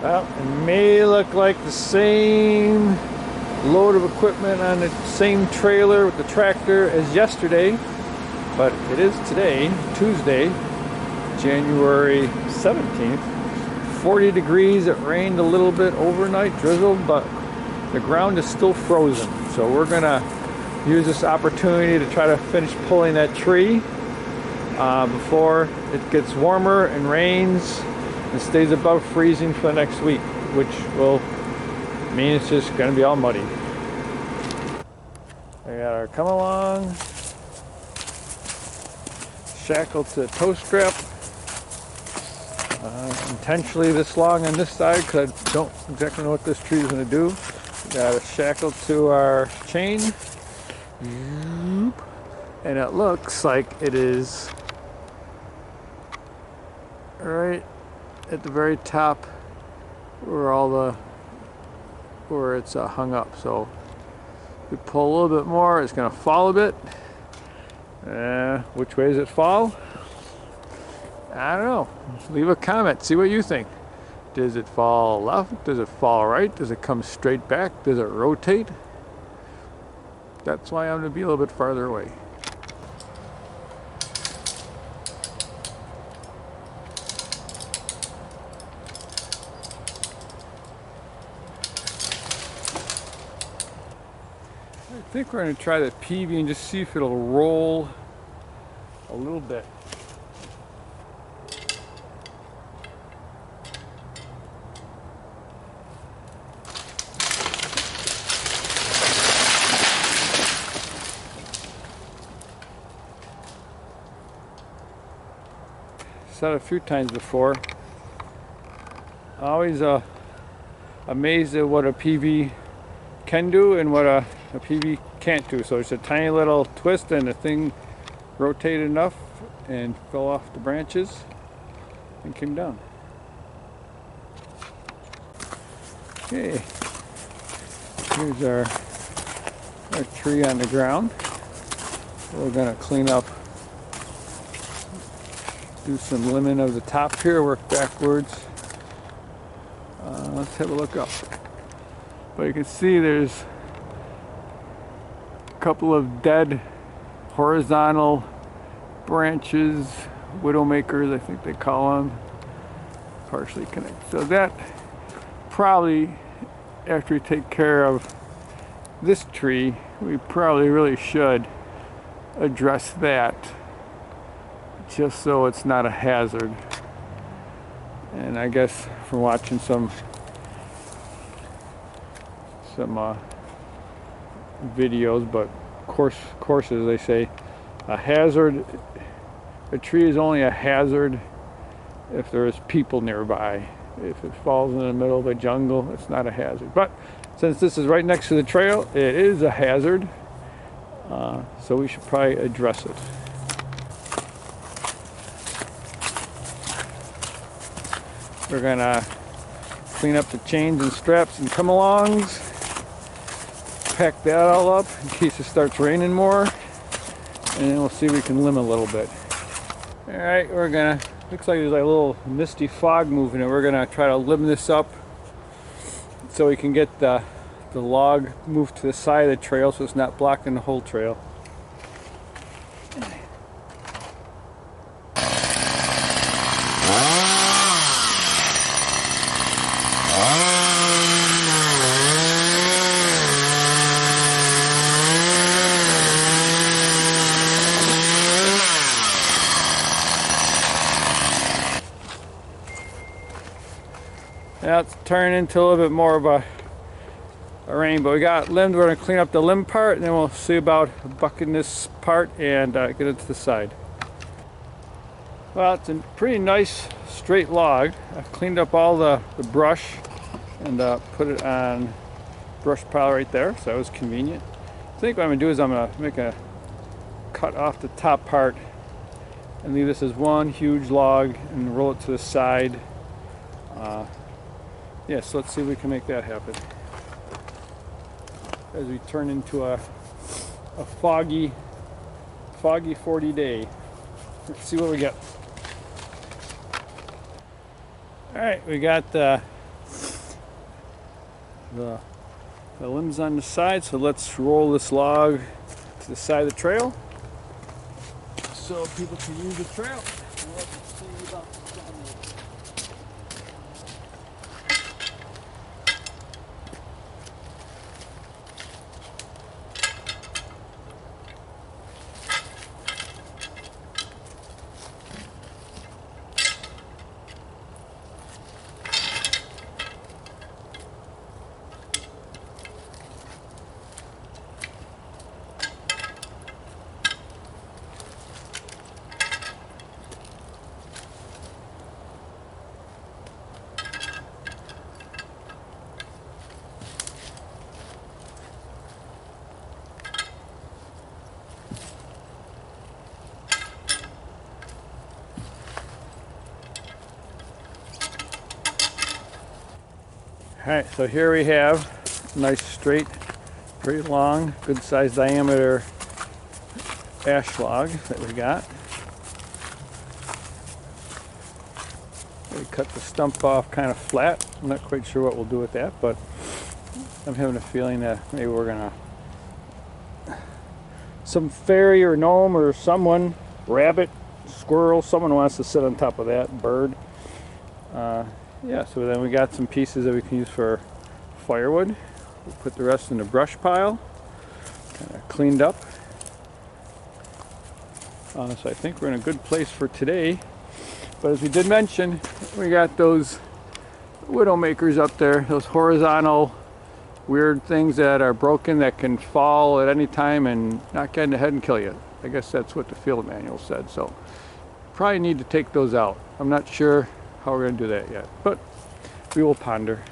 Well, it may look like the same load of equipment on the same trailer with the tractor as yesterday, but it is today, Tuesday, January 17th. 40 degrees, it rained a little bit overnight, drizzled, but the ground is still frozen. So we're gonna use this opportunity to try to finish pulling that tree before it gets warmer and rains and stays above freezing for the next week, which will mean it's just gonna be all muddy. We got our come along, shackled to the tow strap. Intentionally this long on this side because I don't exactly know what this tree is going to do. Got it shackled to our chain. And it looks like it is right at the very top where it's hung up. So if we pull a little bit more, it's going to fall a bit. Which way does it fall? I don't know. Leave a comment. See what you think. Does it fall left? Does it fall right? Does it come straight back? Does it rotate? That's why I'm going to be a little bit farther away. I think we're going to try the PV and just see if it'll roll a little bit. Said a few times before, always amazed at what a PV can do and what a PV can't do. So it's a tiny little twist and the thing rotated enough and fell off the branches and came down. Okay, here's our tree on the ground. We're gonna clean up, do some limbing of the top here, work backwards. Let's have a look up. But you can see there's a couple of dead horizontal branches, widowmakers I think they call them, partially connected. So that probably, after we take care of this tree, we probably really should address that, just so it's not a hazard. And I guess from watching some videos, but courses, they say a tree is only a hazard if there's people nearby. If it falls in the middle of a jungle, it's not a hazard. But since this is right next to the trail, it is a hazard, so we should probably address it. We're gonna clean up the chains and straps and come-alongs, pack that all up in case it starts raining more, and then we'll see if we can limb a little bit. All right, looks like there's like a little misty fog moving, and we're gonna try to limb this up so we can get the log moved to the side of the trail so it's not blocking the whole trail. Now it's turning into a little bit more of a rain, but we got limbed. We're going to clean up the limb part, and then we'll see about bucking this part and get it to the side. Well, it's a pretty nice straight log. I've cleaned up all the brush and put it on brush pile right there, so that was convenient. I think what I'm going to do is I'm going to make a cut off the top part and leave this as one huge log and roll it to the side. So let's see if we can make that happen as we turn into a foggy 40 day. Let's see what we get. All right, we got the limbs on the side. So let's roll this log to the side of the trail so people can use the trail. Let's see about Alright, so here we have a nice straight, very long, good size diameter ash log that we got. We cut the stump off kind of flat. I'm not quite sure what we'll do with that, but I'm having a feeling that maybe we're gonna, some fairy or gnome or someone, rabbit, squirrel, someone wants to sit on top of that, bird. Yeah, so then we got some pieces that we can use for firewood. We'll put the rest in the brush pile, kind of cleaned up. So I think we're in a good place for today. But as we did mention, we got those widowmakers up there, those horizontal weird things that are broken that can fall at any time and knock you in the head and kill you. I guess that's what the field manual said. So probably need to take those out. I'm not sure how we're going to do that yet, but we will ponder.